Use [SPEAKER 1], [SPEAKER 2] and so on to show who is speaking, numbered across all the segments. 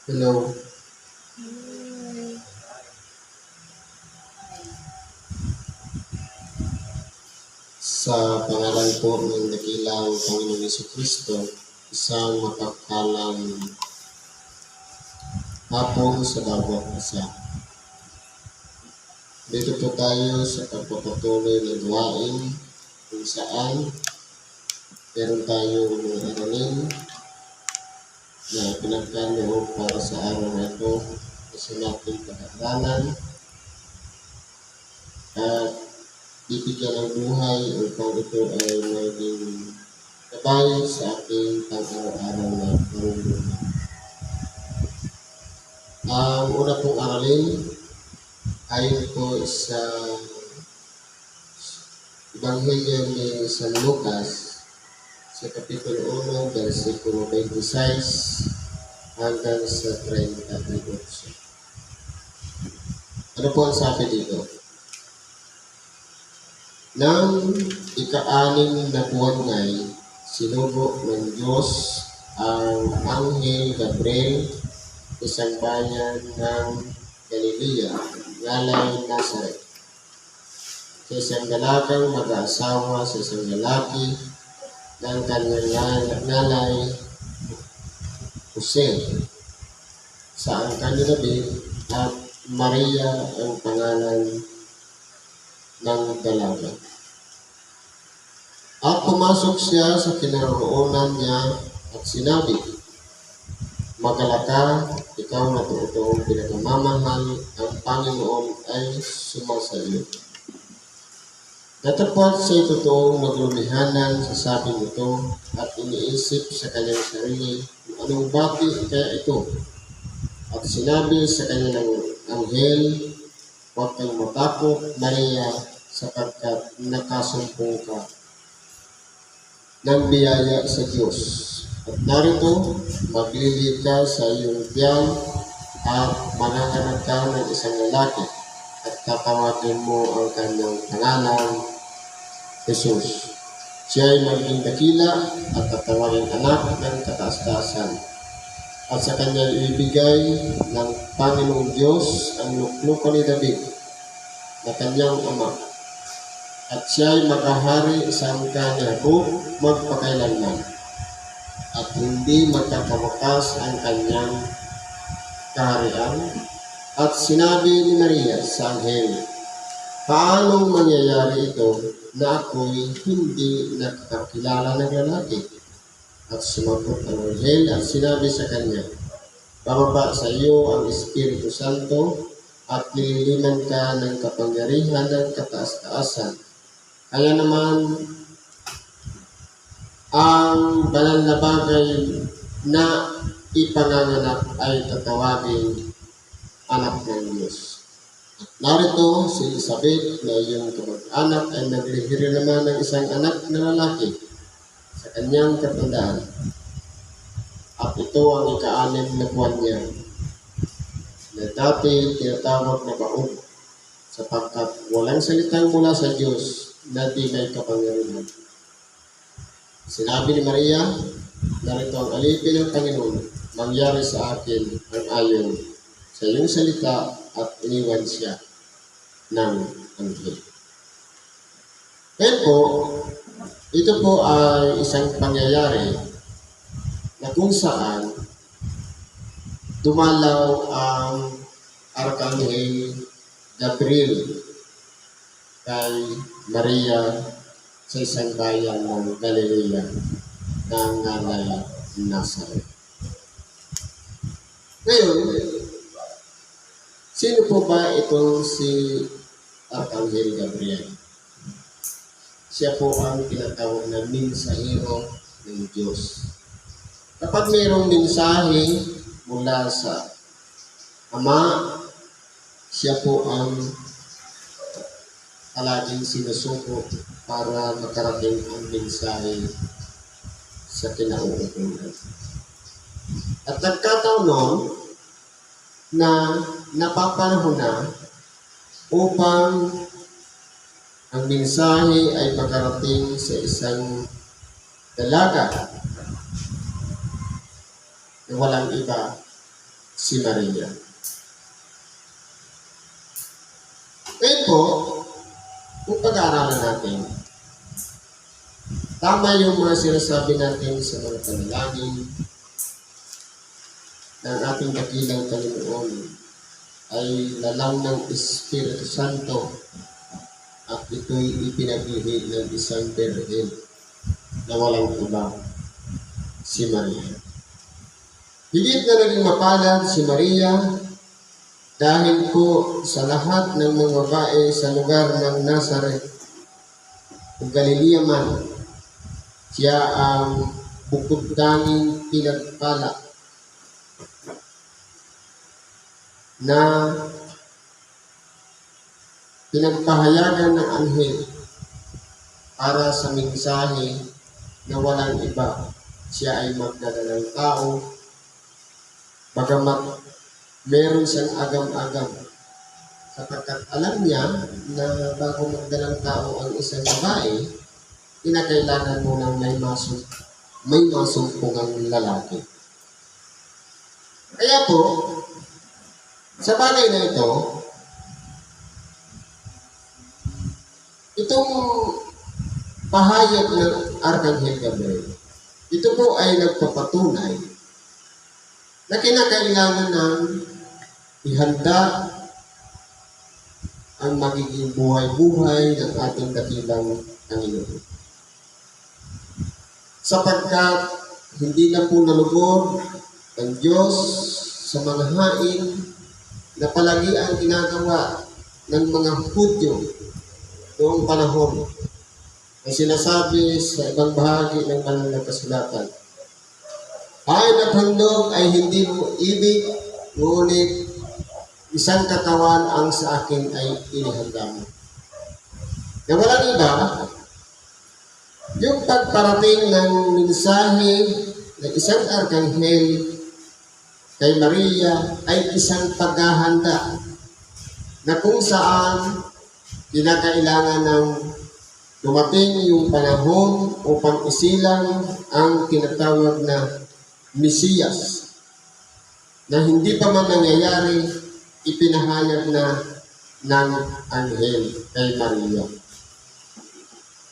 [SPEAKER 1] Hello, sa pangalan po ng dakilang Panginoong Jesucristo, isang mapagpalang hapon sa bawat isa. Dito po tayo sa pagpapatuloy ng gawain kung saan meron tayong mga aralin na pinagkaloob para sa araw na ito sa nating pag-aralan at bibigyan ng buhay upang ito ay maging gabay sa ating pang-araw-araw na pamumuhay. Ang una pong aralin ayon po sa Ebanghelyo ni San Lucas sa Kapitulo 1, versikulo 26 hanggang sa 38. Ano po ang sabi dito? Nang ika-anim na buwan nga'y sinugo ng Diyos ang Anghel Gabriel isang bayan ng Galilea, ngalay Nazaret, sa isang dalagang mag-aasawa sa isang lalaki ng kanyang ngalay Jose, sa ang kanyang at Maria ang pangalan ng dalaga. At pumasok siya sa kinaroroonan niya at sinabi, "Magalaka, ikaw na totoong pinakamamahal, ang Panginoon ay sumasa iyo." Natapos siya totoong maglumihanan sa sabi nito at iniisip sa kanyang sarili kung anong bati kaya ito. At sinabi sa kanyang anghel, "Huwag kang matakot, Maria, sapagkat nakasumpong ka ng biyaya sa Diyos. At narito, maglili ka sa iyong tiyan at mananganak ka ng isang lalaki at tatawagin mo ang kanyang pangalan, Jesus. Siya ay maging dakila at tatawagin anak ng kataas-taasan. At sa kanya ibigay ng Panginoong Diyos ang luklukan ni David na kanyang ama. At siya ay maghahari sa angkan ni Jacob magpakailanman. At hindi magkakawakas ang kanyang kaharian." At sinabi ni Maria sa anghel, "Paanong mangyayari ito na ako'y hindi nakakakilala ng lalaki?" At sumagot ang anghel at sinabi sa kanya, "Bababa sa iyo ang Espiritu Santo at lililiman ka ng kapangyarihan ng kataas-taasan. Kaya naman, ang banal na bagay na ipanganganak ay tatawagin anak ng Diyos." At narito si Elizabeth na iyong kamag-anak ay naglihiri naman ng isang anak na lalaki sa kanyang katandaan. At ito ang ika-anim na buwan niya na dati tinatawag na baog, sapagkat walang salitang mula sa Diyos na di may kapangyarihan. Sinabi ni Maria, "Narito ang alipin ng Panginoon, mangyari sa akin ang ayon sa iyong salita," at iniwan siya ng anghel. Kaya po, ito po ay isang pangyayari na kung saan dumalaw ang Arkanghel Gabriel kay Maria sa isang bayan ng Galilea ng ngalay Nazaret. Ngayon, sino po ba itong si Arkanghel Gabriel? Siya po ang tinatawag na mensahero ng Diyos. Kapag mayroong mensahe mula sa Ama, siya po ang palaging sinusuko para makarating ang mensahe sa kinauukulan. At nagkataon noon na napapanahon na upang ang mensahe ay makarating sa isang dalaga na walang iba si Maria. Ngayon po, kung pag-aaralan natin, tama yung mga sinasabi natin sa mga panalangin ng ating dakilang Panginoon ay lalang ng Espiritu Santo at ito'y ipinaghihig ng isang birhen na walang iba, si Maria. Higit na naging mapalad si Maria dahil po sa lahat ng mga babae sa lugar ng Nazareth o Galilea man, siya ang bukod tanging pinagpala na pinagpahayagan ng anghel para sa mensahe na walang iba. Siya ay magdadalang tao, bagamat meron siyang agam-agam. Sapagkat alam niya na bago magdalang tao ang isang babae, kinakailangan mo ng may masumpungang lalaki. Kaya po, sa bagay na ito, itong pahayag ng Arkanghel Gabriel, ito po ay nagpapatunay na kinakailangan ng ihanda ang magiging buhay-buhay ng ating dakilang Panginoon. Sapagkat hindi na po nalugod ang Diyos sa mga hain na palagi ang ginagawa ng mga Hudyo noong panahon ay sinasabi sa ibang bahagi ng banal na kasulatan. Hain at handog ay hindi mo ibig, ngunit isang katawan ang sa akin ay inihanda mo. Na walang iba, yung pagparating ng mensahe ng isang arkanghel kay Maria ay isang paghahanda na kung saan kinakailangan ng dumating yung panahon upang isilang ang tinatawag na Mesiyas na hindi pa man nangyayari, ipinahayag na ng anghel kay Maria.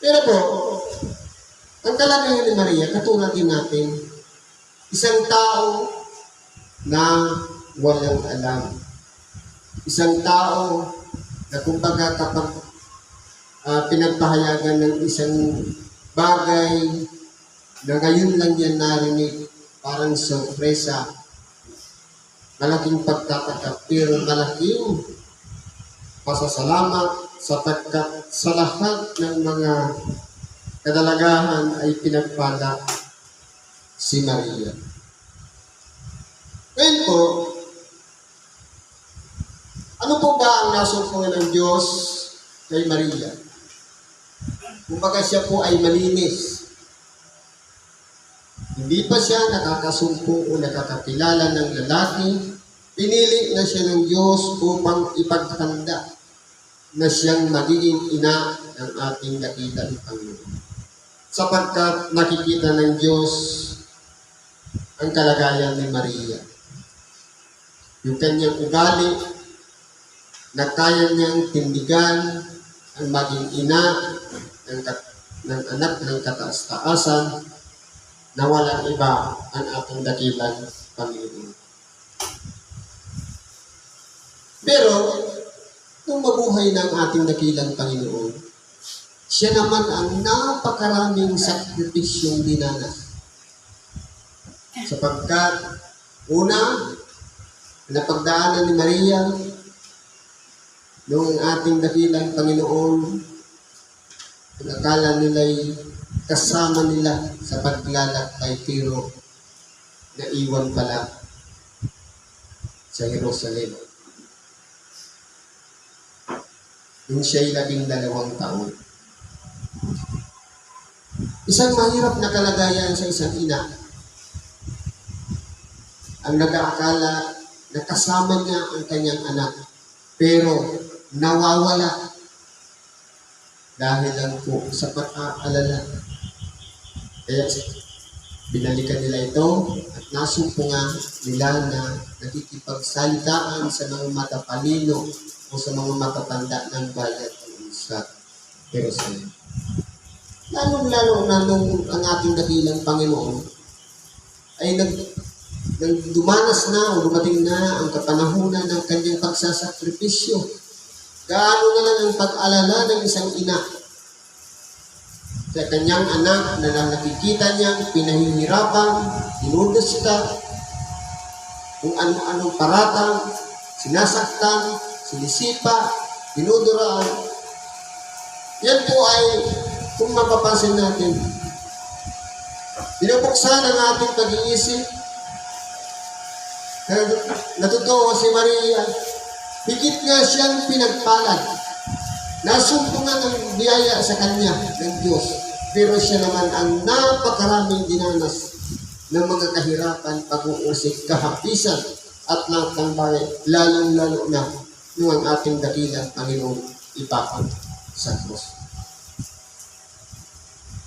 [SPEAKER 1] Pero po, ang kalagayan ni Maria, katulad din natin, isang tao na walang alam. Isang tao na kumbaga kapag pinagpahayagan ng isang bagay na ngayon lang yan narinig, parang sorpresa, malaking pagtataka, pero malaking pasasalamat sapagkat sa lahat ng mga kadalagahan ay pinagpala si Maria. Ngayon po, ano po ba ang nasumpungan ng Diyos kay Maria? Kumbaga siya po ay malinis. Hindi pa siya nakakasumpo o nakakakilala ng lalaki. Pinili na siya ng Diyos upang ipaghanda na siyang magiging ina ng ating dakilang Panginoon. Sapagkat nakikita ng Diyos ang kalagayan ni Maria. Yung kanyang ugali na kaya niyang tindigan ang maging ina ng anak ng kataas-taasan na walang iba ang ating dakilang Panginoon. Pero, kung mabuhay ng ating dakilang Panginoon, siya naman ang napakaraming sakripisyong dinanas. Sapagkat, una, napagdaanan ni Maria noong ating dakilang Panginoon, akala nila'y kasama nila sa paglalakbay, pero naiwan pala sa Jerusalem. Nung siya'y 12 taon. Isang mahirap na kalagayan sa isang ina. Ang nag-aakala na kasama niya ang kanyang anak, pero nawawala dahil lang po sa pag-aalala. Kaya Binalikan nila ito at nasumpungan nila na nakikipagsalitaan sa mga matatalino o sa mga matatanda ng bayan sa Jerusalem. Lalong-lalo na nung ang ating dakilang Panginoon ay nang dumanas na o dumating na ang kapanahunan ng kanyang pagsasakripisyo. Gaano na lang ang pag-alala ng isang ina sa kanyang anak na nakikita niyang pinahihirapan, dinudusita, kung ano-anong paratang, sinasaktan, sinisipa, dinuduraan. Yan po ay, kung mapapansin natin, binubuksan ang ating pag-iisip. Natutuwa si Maria, higit nga siyang pinagpalad. Nasumpungan ang biyaya sa kanya ng Diyos. Pero siya naman ang napakaraming dinanas ng mga kahirapan, pag-uusik, kahapisan, at lahat ng bagay, lalong-lalo na nung ang ating dakilang Panginoong ipapag sa krus.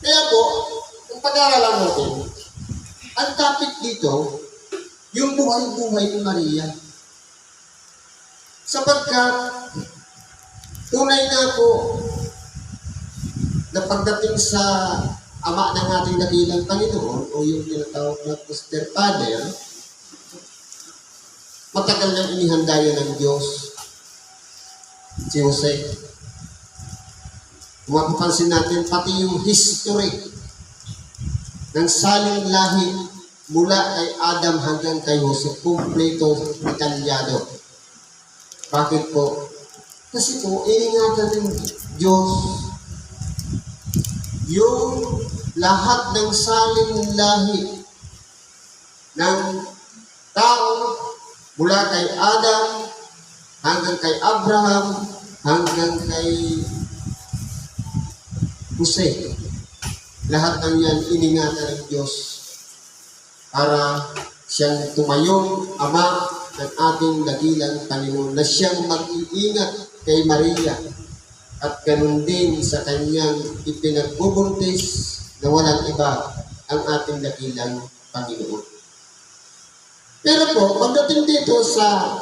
[SPEAKER 1] Kaya po, kung pag-aaralan natin, ang topic dito, yung buhay-buhay ni Maria. Sapagkat, tunay nga po na pagdating sa ama ng ating dakilang Panginoon o yung tinatawag na foster father, matagal nang inihanda yan ng Diyos si Jose. Kung mapapansin natin, pati yung history ng saling lahi mula kay Adam hanggang kay Jose, kumpleto, detalyado. Bakit po? Kasi po, iningatan ng Diyos yung lahat ng saling lahi ng tao mula kay Adam hanggang kay Abraham hanggang kay Jose. Lahat ng yan iningatan ng Diyos para siyang tumayong ama ng ating dakilang Panginoon na siyang mag-iingat kay Maria at ganun din sa kanyang ipinagbubuntis na walang iba ang ating dakilang Panginoon. Pero po, pagdating dito sa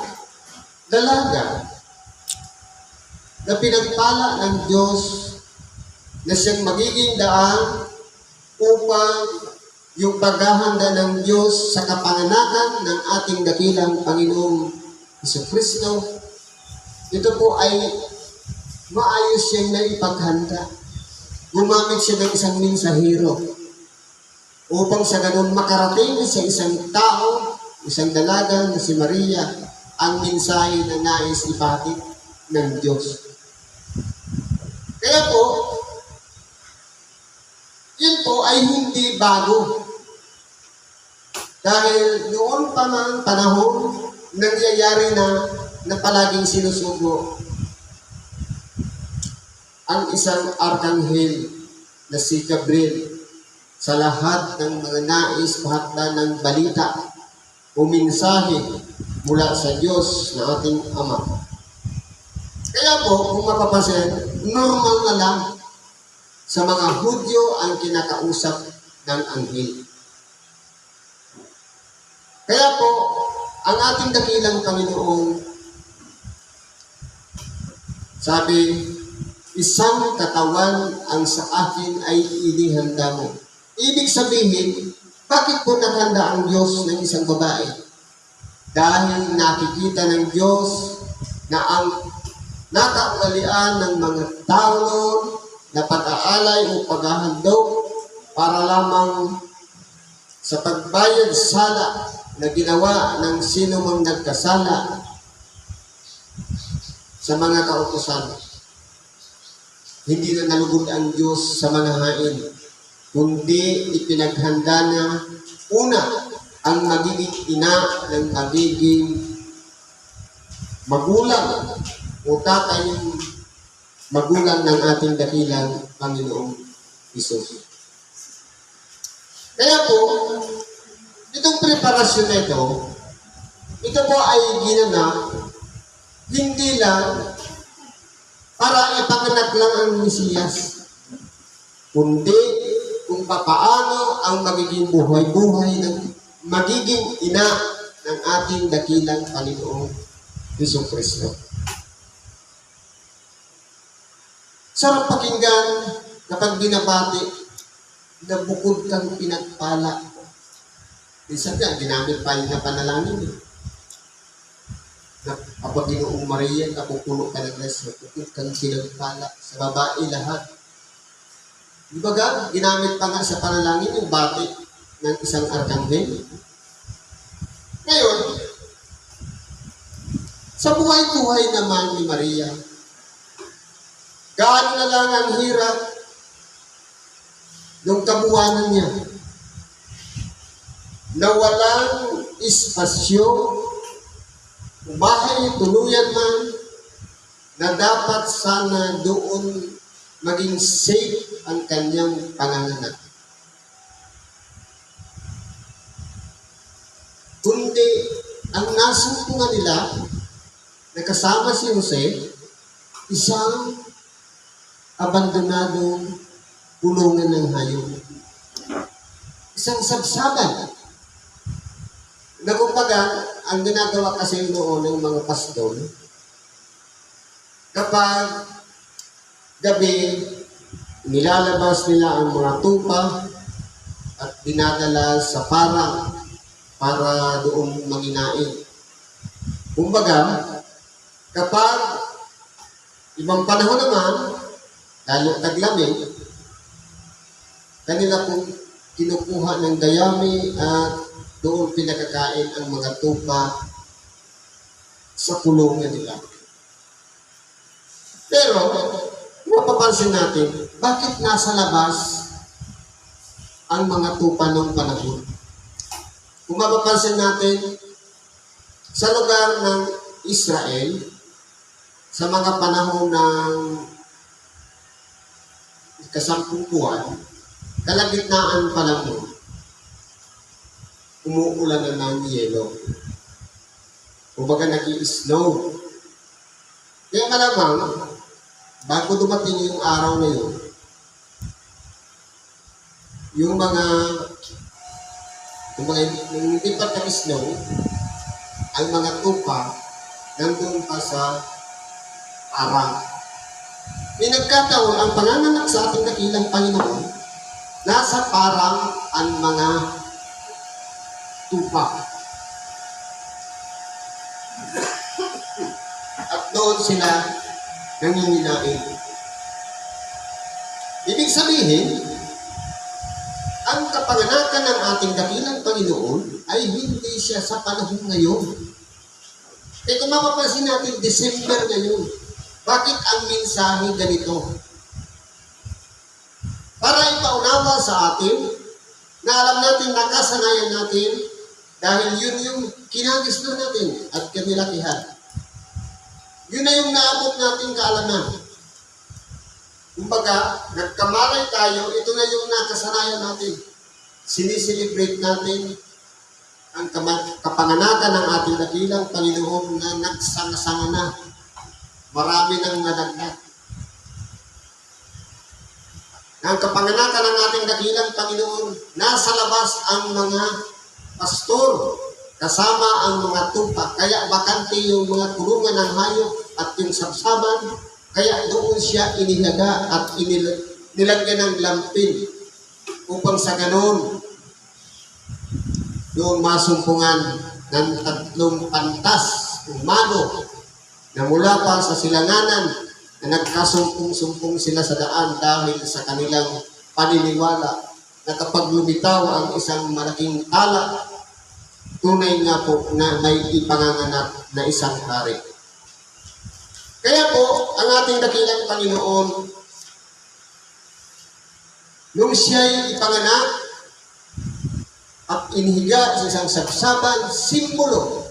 [SPEAKER 1] dalaga na pinagpala ng Diyos na siyang magiging daan upang yung paghahanda ng Diyos sa kapanganakan ng ating dakilang Panginoong Jesucristo, ito po ay maayos siyang naipaghanda. Gumamit siya ng isang mensahero upang sa ganun makarating sa isang tao, isang dalaga na si Maria, ang mensahe na nais ipatid ng Diyos. Kaya po, yun po ay hindi bago. Dahil noon pa man panahon, nangyayari na palaging sinusugo ang isang arkanghel na si Gabriel sa lahat ng mga nais pahatda ng balita o mensahe mula sa Diyos na ating Ama. Kaya po, kung mapapansin, normal na lang sa mga Hudyo ang kinakausap ng anghel. Kaya po, ang ating dakilang Panginoong sabi, isang katawan ang sa akin ay inihanda mo. Ibig sabihin, bakit po naghanda ang Diyos ng isang babae? Dahil nakikita ng Diyos na ang nakaugalian ng mga tao noon na pag-aalay o paghahandog para lamang sa pagbayad sala na ginawa ng sino mang nagkasala sa mga kautusan. Hindi na nalugod ang Diyos sa mga hain, kundi ipinaghanda na una ang magiging ina ng magiging magulang o tatay magulang ng ating dakilang Panginoong Hesus. Kaya po, itong preparasyon na ito po ay ginanap hindi lang para ipanganak lang ang Mesiyas, kundi kung kung papaano ang magiging buhay-buhay ng magiging ina ng ating dakilang Panginoong Hesus Kristo. Sarap pakinggan kapag binabati na bukod kang pinagpala. Minsan nga, ginamit pa yung panalangin. Na kapag Ginoong Maria, napupuno ka ng grace, bukod kang pinagpala sa babae lahat. Di ba ga, ginamit pa nga sa panalangin yung bati ng isang arkanghel. Ngayon, sa buhay-buhay naman ni Maria, gaano na lang ang hirap ng kabuwanan niya na walang espasyo, bahay tuluyan man, na dapat sana doon maging safe ang kanyang panganganak. Kundi, ang nasumpungan nila na kasama si Jose, isang abandonadong kulungan ng hayop. Isang sabsaban. Na kumbaga, ang ginagawa kasi noon ng mga pastor, kapag gabi, nilalabas nila ang mga tupa at dinadala sa parang para doon manginain. Kumbaga, kapag ibang panahon naman, lalo taglamig, kanila pong kinukuha ng dayami at doon pinakakain ang mga tupa sa kulungan nila. Pero, mapapansin natin, bakit nasa labas ang mga tupa ng panahon? Kung mapapansin natin, sa lugar ng Israel, sa mga panahon ng ika-10 buwan, kalagitnaan pa lang mo, umuulan na ng yelo. Kumbaga nag-i-snow. Kaya malamang, bago dumating yung araw na yun, yung mga hindi pa nag-snow, ang mga tupa, nandun pa sa parang. May nagkataon, ang panganganak sa ating dakilang Panginoon, nasa parang ang mga tupa. At doon sila nanginginain. Ibig sabihin, ang kapanganakan ng ating dakilang Panginoon ay hindi siya sa panahon ngayon. Eh kung mapapansin natin, December ngayon, bakit ang mensahe ganito? Para ipaunawa sa atin, na alam natin, nakasanayan natin, dahil yun yung kinagisno natin at kanilakihan. Yun na yung naabot natin kaalaman. Kumbaga, nagkamalay tayo, ito na yung nakasanayan natin. Siniselebrate natin ang kapanganakan ng ating dakilang Panginoon na nagsanga-sanga na. Marami nang nadagdag. Ang kapanganakan ng ating dakilang Panginoon, nasa labas ang mga pastor, kasama ang mga tupa. Kaya bakante yung mga kulungan ng hayop at yung sabsaban, kaya doon siya inilaga at nilagyan ng lampin upang sa ganon doon masumpungan ng 3 pantas umano na mula pa sa silanganan na nagkasumpong-sumpong sila sa daan dahil sa kanilang paniniwala na kapag lumitaw ang isang malaking tala, tunay nga po na may ipanganganak na isang hari. Kaya po, ang ating dakilang Panginoon, nung siya'y ipanganak at inihiga sa isang sabsaban, simbolo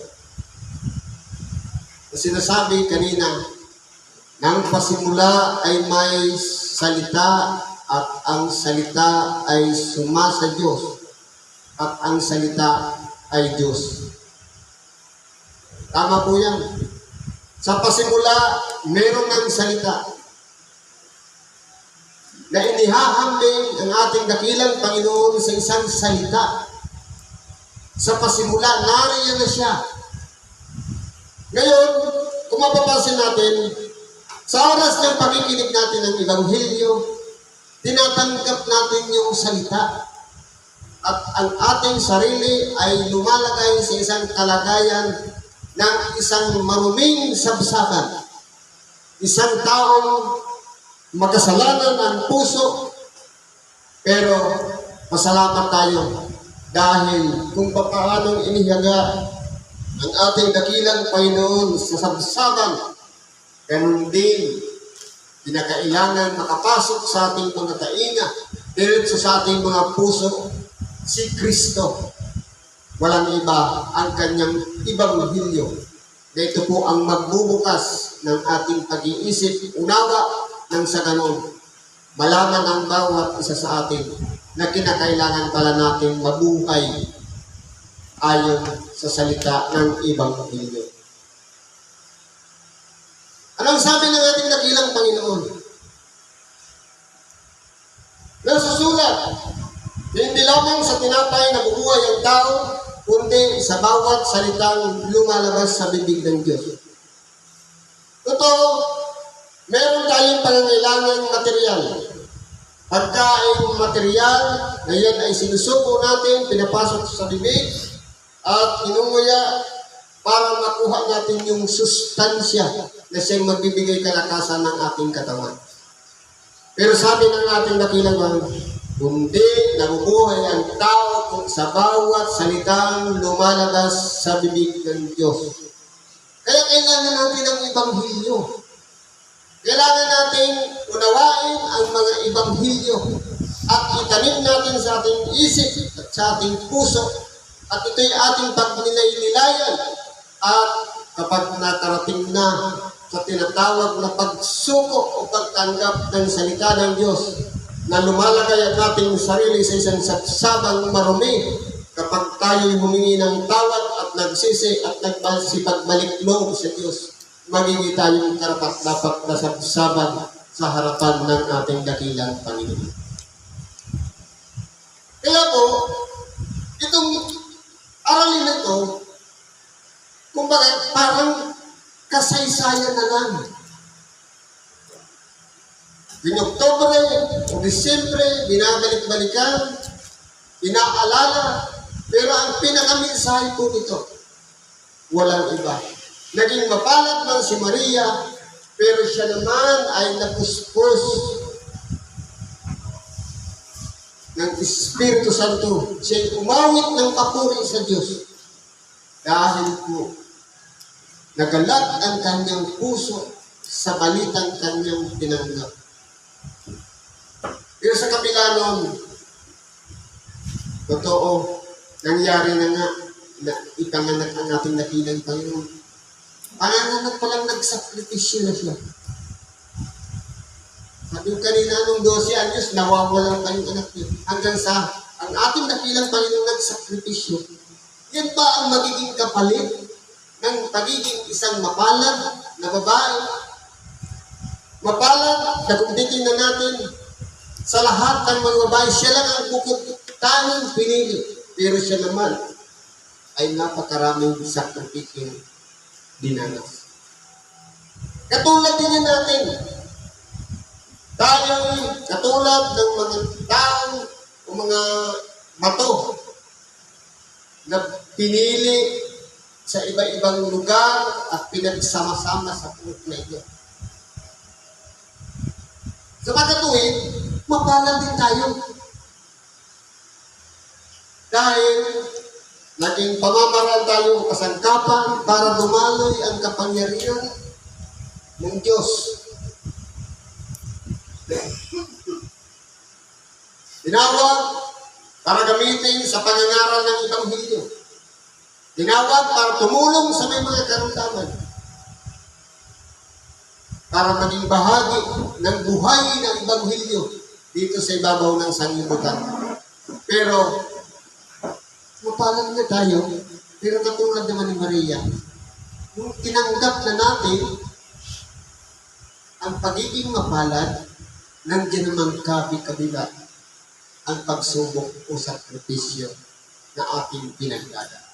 [SPEAKER 1] na sinasabi kanina, nang pasimula ay may salita at ang salita ay sumasa Diyos at ang salita ay Diyos. Tama po yan. Sa pasimula, meron ng salita. na inihahambing ang ating dakilang Panginoon sa isang salita. Sa pasimula, nariyan na siya. Ngayon, kung mapapansin natin, sa oras ng pakikinig natin ng Ebanghelyo, tinatanggap natin yung salita. At ang ating sarili ay lumalagay sa isang kalagayan ng isang maruming sabsakan. Isang taong makasalanan ang puso, pero pasalamat tayo dahil kung papaanong inihaga ang ating dakilang Panginoon sa sabsakan, ganun din kinakailangan makapasok sa ating mga tainga, diretso sa ating mga puso, si Kristo. Walang iba ang kanyang Ebanghelyo. Na ito po ang magbubukas ng ating pag-iisip, unawa, nang sa ganon, malaman ang bawat isa sa atin na kinakailangan pala natin mabuhay ayon sa salita ng Ebanghelyo. Anong sabi ng ating dakilang Panginoon? Nasusulat, hindi lamang sa tinapay na bubuhay ang tao, kundi sa bawat salitang lumalabas sa bibig ng Diyos. Totoo, meron tayong pangangailangan material. Pagkain material, na yan ay sinusuko natin, pinapasok sa bibig, at inunguya para makuha natin yung sustansya na siyang magbibigay kalakasan ng ating katawan. Pero sabi ng ating dakilang, kundi nabubuhay ang tao sa bawat salitang lumalabas sa bibig ng Diyos. Kaya kailangan natin ang Ebanghelyo. Kailangan natin unawain ang mga Ebanghelyo at itanim natin sa ating isip at sa ating puso at ito'y ating pagnilay-nilayan at kapag nakarating na sa tinatawag na pagsuko o pagtanggap ng salita ng Diyos na lumalagay ang ating sarili sa isang sabsabang marumi kapag tayo'y humingi ng tawad at nagsisi at nagsipagbalik loob sa Diyos, magiging tayong karapat-dapat na sabsaban sa harapan ng ating dakilang Panginoon. Kaya po, itong aralin na ito, kumbaga parang kasaysayan na lang. Yung Oktubre o Disyembre, binabalik-balikan, inaalala, pero ang pinakamensahe po nito, walang iba. Naging mapalad man si Maria, pero siya naman ay napuspos ng Espiritu Santo. Siya'y umawit ng papuri sa Diyos. Dahil po, nagalat ang kanyang puso sa balitang kanyang tinanggap. Pero sa kabila nun, totoo, nangyari na nga na ipanganak ang ating dakilang Panginoon. Panganganak pa lang nagsakripisyo na siya. Sabi ko kanina, nung 12 anyos, nawawalan pa yung anak niya. Hanggang sa ang ating dakilang Panginoon nagsakripisyo. Yan ba ang magiging kapalit ng pagiging isang mapalad na babae? Mapalad na kung titingnan natin, sa lahat ng mga babae, siya lang ang bukod tanging pinili. Pero siya naman ay napakaraming sakripisyo dinanas. Katulad din natin, tayo katulad ng mga tao o mga bato na pinili sa iba-ibang lugar at pinagsama-sama sa puot na ito. Sa pagkatuwid, mapalad din tayo. Dahil naging pamamaraan tayo kasangkapan para dumaloy ang kapangyarihan ng Diyos. Tinawag para gamitin sa pangangaral ng Ebanghelyo. Tinawag para tumulong sa may mga karamdaman. Para maging bahagi ng buhay ng Ebanghelyo dito sa ibabaw ng sanglibutan. Pero, mapalad na tayo, pero katulad naman ni Maria, nung tinanggap na natin ang pagiging mapalad nandiyan naman kabila ang pagsubok o sakripisyo na ating pinagdadaan.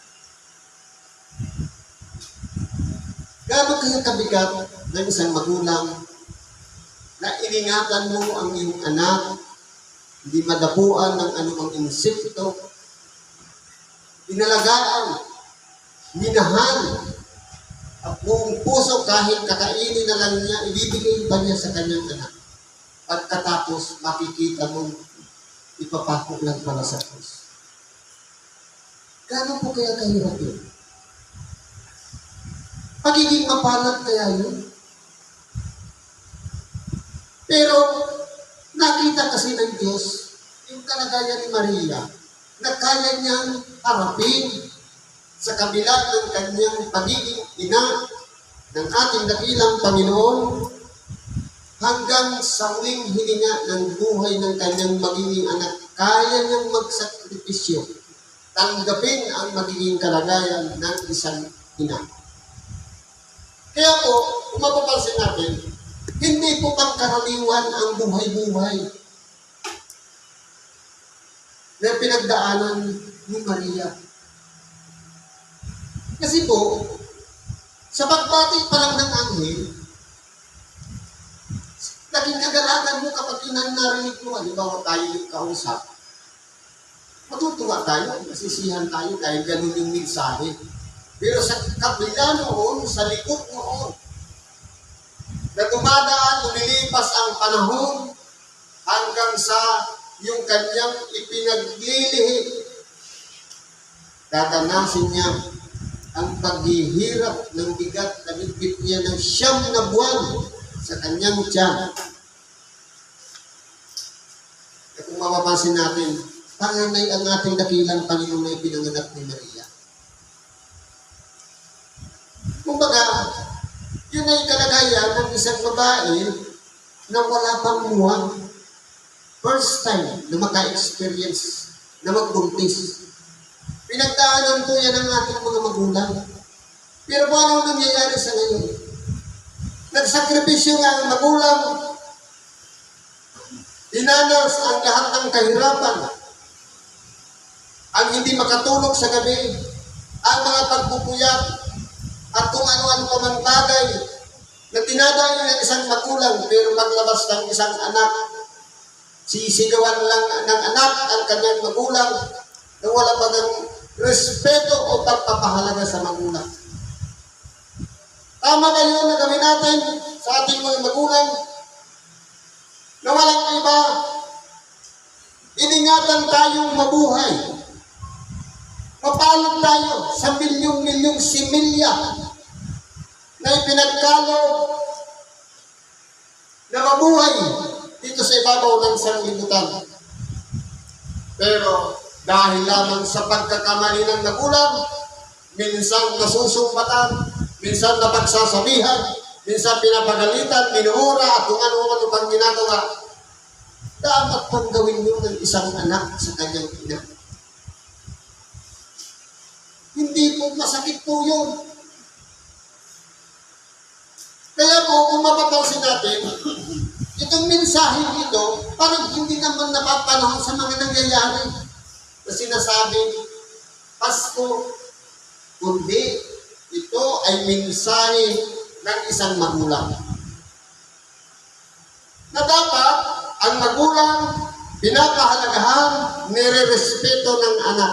[SPEAKER 1] Gaano kaya kabigat ng isang magulang na iningatan mo ang iyong anak, hindi madapuan ng anumang insekto, inalagaan, minahan, at buong puso kahit kakainin na lang niya, ibibigay ba niya sa kanyang anak? At katapos makikita mo, ipapako lang pala sa Diyos. Gaano po kaya kahirap yun? Pagiging mapalad kaya yun? Pero nakita kasi ng Diyos yung kalagayan ni Maria na kaya niyang harapin sa kabila ng kanyang pagiging ina ng ating dakilang Panginoon hanggang sa huling hininga ng buhay ng kanyang magiging anak. Kaya niyang magsakripisyo, tanggapin ang magiging kalagayan ng isang ina. Kaya po, kung mapapansin natin, hindi po pangkaraniwan ang buhay-buhay na pinagdaanan ni Maria. Kasi po, sa pagbati pa lang ng anghel, naging kagalakan mo kapag narinig mo, halimbawa tayo yung kausap, matutuwa tayo, masisihan tayo dahil ganun yung mensahe. Pero sa kabila noon, sa likod noon, na dumadaan, lumilipas ang panahon hanggang sa yung kanyang ipinaglilihi. Dadanasin niya ang paghihirap ng bigat na bitbit niya ng 9 na buwan sa kanyang tiyan. At kung mapapansin natin, panganay ang ating dakilang Panginoon na ipinanganak ni Maria. Kumbaga, yun ay kalagayan ng isang babae na wala pang muwang. First time na maka-experience na magbuntis. Pinagdaanan po yan ng ating mga magulang. Pero paano nangyayari sa ngayon? Nagsakripisyo nga ang magulang. Dinanas ang lahat ng kahirapan. Ang hindi makatulog sa gabi. Ang mga pagpupuyat. At kung ano-ano pa man bagay na dinadayo ng isang magulang pero maglabas ng isang anak, sisigawan lang ng anak ang kanyang magulang na wala pa ng respeto o pagpapahalaga sa magulang. Tama kayo na gawin natin sa ating mga magulang na walang iba, iningatan tayong mabuhay. Mapalad tayo sa milyong-milyong similya na ipinagkalo na mabuhay dito sa ibabaw ng sanglibutan. Pero dahil lamang sa pagkakamali ng magulang, minsan nasusumpatan, minsan napagsasabihan, minsan pinapagalitan, minuura at kung ano-ano pang ginagawa, dapat pang gawin yun ng isang anak sa kanyang ina. Hindi po masakit po yun. Kaya po, kung mapapansin natin, itong mensahe ito, parang hindi naman napapanahon sa mga nangyayari na sinasabing Pasko, kundi ito ay mensahe ng isang magulang. Na dapat ang magulang pinapahalagahan, nire-respeto ng anak.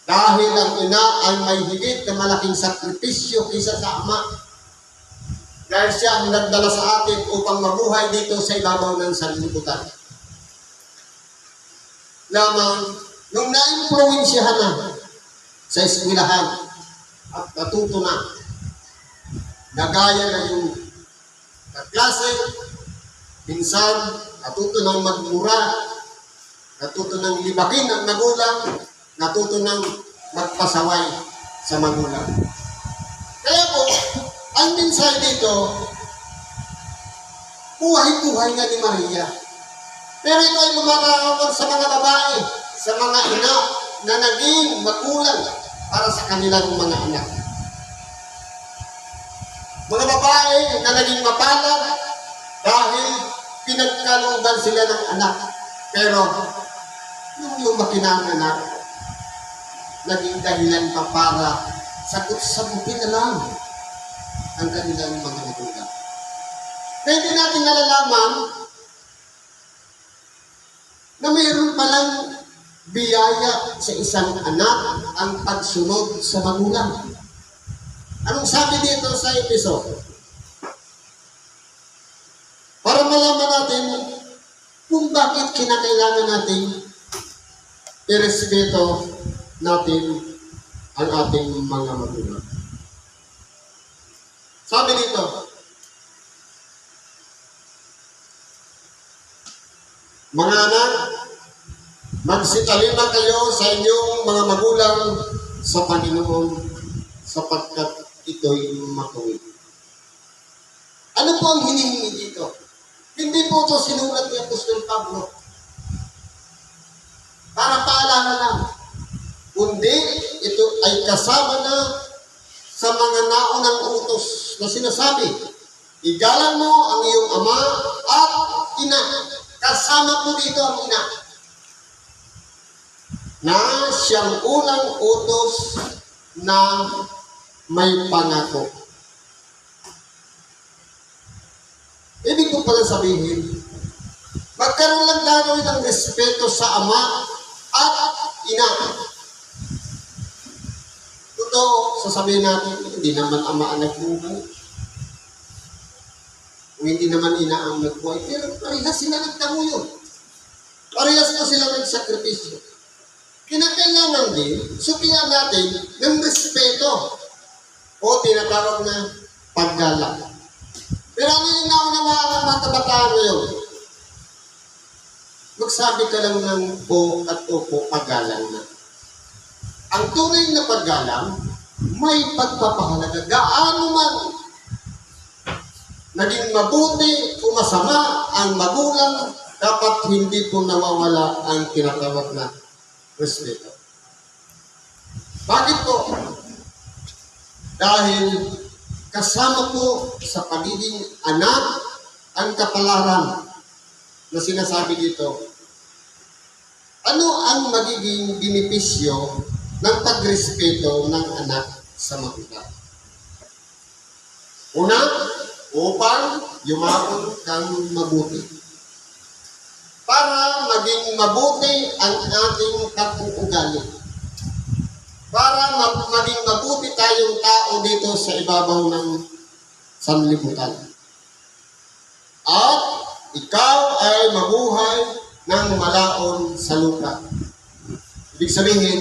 [SPEAKER 1] Dahil ang ina ay may higit na malaking sakripisyo kaysa sa ama. Dahil siya ang nagdala sa atin upang mabuhay dito sa ibabaw ng sanlibutan. Lamang, nung na-impluwensyahan na sa eskwelahan at natuto na, nagaya na yung kaklase, minsan natuto ng magmura, natuto ng libakin ang magulang, natuto ng magpasaway sa magulang. Kaya po, ang mensahe dito, buhay-buhay nga ni Maria. Pero ito ay lumarawan sa mga babae, sa mga ina na naging magulang para sa kanilang mga anak. Mga babae na naging mapalad dahil pinagkalooban sila ng anak. Pero, nung lumaki na ang anak, naging dahilan pa para sagot-sagutin na lang ang kanilang mga magulang. Kaya hindi natin nalalaman na mayroon palang biyaya sa isang anak ang pagsunod sa magulang. Anong sabi dito sa episode? Para malaman natin kung bakit kinakailangan natin irespeto natin ang ating mga magulang. Sabi dito, mga anak, magsitalima kayo sa inyong mga magulang sa Panginoon sapagkat ito'y matuwid. Ano po ang hinihingi dito? Hindi po ito sinulat ni Apostol Pablo para paalala lang. Kundi ito ay kasama na sa mga naunang utos na sinasabi, igalang mo ang iyong ama at ina. Kasama po dito ang ina. Na siyang unang utos na may pangako. Ibig ko pala sabihin, magkaroon lang tayo ng respeto sa ama at ina. Totoo, sasabihin natin, hindi naman ama ang nagbuhay. Kung hindi naman ina ang nagbuhay, pero parehas sila nagtanguyo. Parehas po sila nagsakripisyo. Kinakailangan din, sukiyan natin ng respeto o tinatawag na paggalang. Pero ano yung naunawaan ng mga kabataan ngayon? Magsabi ka lang ng po at opo, paggalang na. Ang tunay na paggalang, may pagpapahalaga. Gaano man naging mabuti o masama ang magulang, dapat hindi po nawawala ang tinatawag na respeto. Bakit po? Dahil kasama po sa pagiging anak ang kapalaran na sinasabi dito. Ano ang magiging benepisyo ng pagrespeto ng anak sa magulang? Una, upang yumaon kang mabuti. Para maging mabuti ang ating pag-uugali. Para maging mabuti tayong tao dito sa ibabaw ng sanlibutan. At ikaw ay mabuhay ng malaon sa lupa. Ibig sabihin,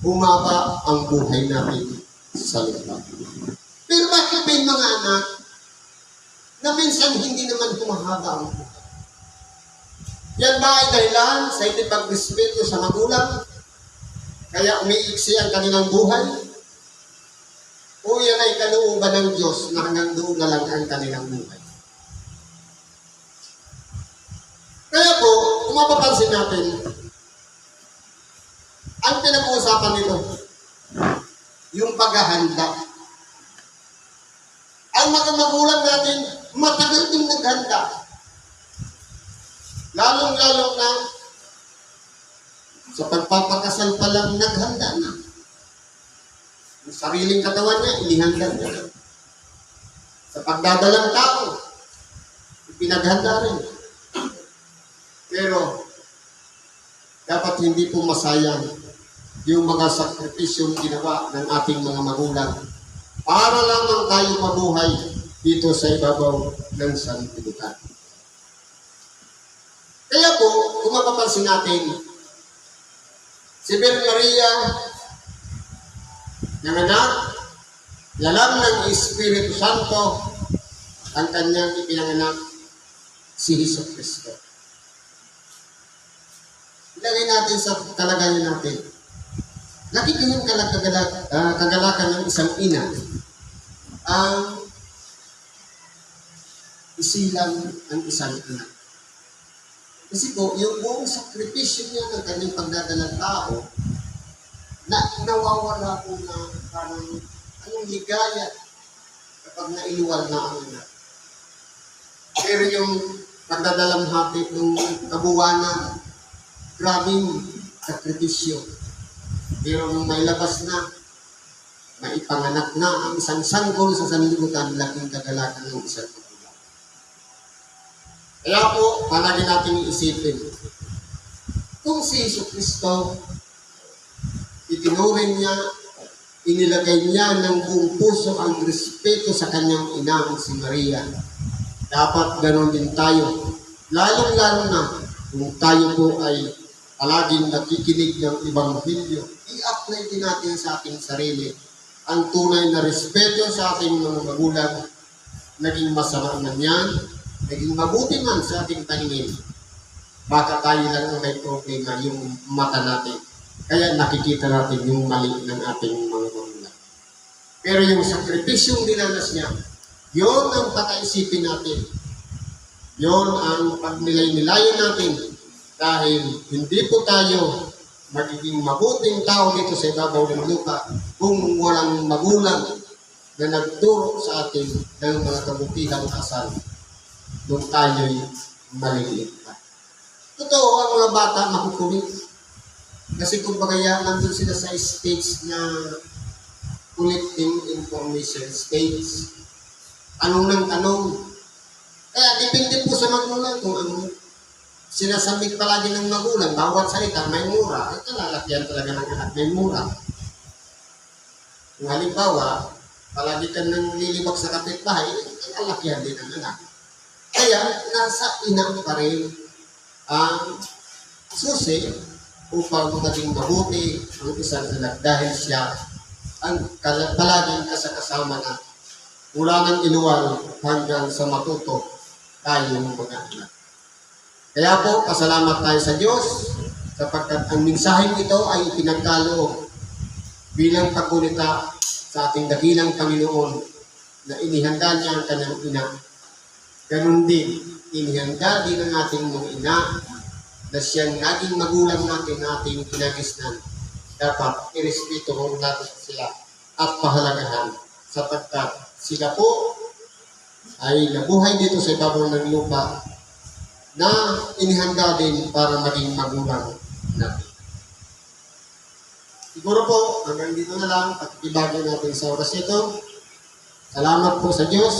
[SPEAKER 1] humaba ang buhay natin sa lupa. Pero bakit may mga anak na minsan hindi naman humahaba ang buhay? Yan ba ay dahilan sa hindi pagrespeto sa magulang? Kaya umiiksi ang kanilang buhay? O yan ay kalooban ng Diyos na hanggang doon na lang ang kanilang buhay? Kaya po, kung mapapansin natin, ang pinag-uusapan nito, yung paghahanda. Ang mga magulang natin, matagal din naghanda. Lalong-lalo na sa pagpapakasal pa lang naghanda na. Yung sariling katawan niya, inihanda niya. Sa pagdadalang tao, ipinaghanda rin. Pero, dapat hindi po masayang yung mga sakripisyong ginawa ng ating mga magulang para lamang tayo mabuhay dito sa ibabaw ng sanlibutan. Kaya po, kung mapapansin natin, si Virgen Maria, nanganak, yalam ng Espiritu Santo, ang kanyang ipinanganak, si Jesucristo. Ilagay natin sa kalagayan natin. Lagi kanyang kagalakan ng isang ina ang isilang ang isang anak. Kasi po, yung buong sakripisyo niya ng kanyang pagdadalang tao, na nawawala po na parang anong ligaya kapag nailuwal na ang anak. Pero yung pagdadalamhati ng kabuwanan, grabing sakripisyo. Pero nung may labas na, maipanganak na ang isang sanggol sa sanlibutan, laking kagalakan ng isang magulang. Kaya po, palagi natin iisipin, kung si Jesucristo, itinuring niya, inilagay niya ng buong puso ang respeto sa kanyang ina, si Maria. Dapat ganoon din tayo. Lalong-lalo na kung tayo po ay palaging nakikinig ng Ebanghelyo, i-apply din natin sa ating sarili ang tunay na respeto sa ating mga magulang, naging masama man yan, naging mabuti man sa ating paningin. Baka tayo lang ang may problema, yung mata natin. Kaya nakikita natin yung mali ng ating mga magulang. Pero yung sakripisyong dinanas niya, yon ang pakaisipin natin. Yon ang pagnilay-nilayan natin. Dahil hindi po tayo magiging mabuting tao dito sa ibabaw ng lupa kung walang magulang na nagturo sa atin ng mga kabutihang asal. Doon tayo'y maliliit pa. Totoo, ang mga bata makukulit. Kasi kung bagaya, nandun sila sa stage na collecting information stage. Anong nang tanong? Kaya depende po sa magulang kung ano. Sinasambit palagi ng magulang, bawat salita may mura. Ito lalakyan talaga ng anak, may mura. Kung halimbawa, palagi ka nang lilibak sa kapitbahay, lalakyan din ang anak. Kaya, nasa ina pa rin ang susi upang maging mabuti ang isang anak dahil siya ang palaging kasama na mula ng inuwan hanggang sa matuto tayong mga anak. Kaya po, pasalamat tayo sa Diyos sapagkat ang mensaheng ito ay ipinagkaloob bilang pagkulita sa ating dakilang Panginoon na inihanda niya ang kanyang ina. Ganun din, inihanda din ang ating mga ina na siyang naging magulang natin na ating pinagisnan. Dapat irespeto natin sila at pahalagahan sapagkat sila po ay nabuhay dito sa ibabaw ng lupa na inihanda din para maging magulang natin. Siguro po, hanggang dito na lang, pagkibago natin sa oras ito. Salamat po sa Diyos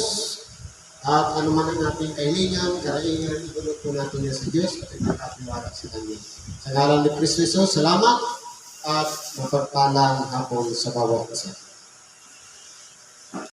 [SPEAKER 1] at anuman ang ating kahilingan, karaingan, igulot po natin yan sa Diyos at nagkatiwala sa Kanya. Sa ngalan ni Kristo Jesus, salamat at mapagpalang hapon sa bawat isa.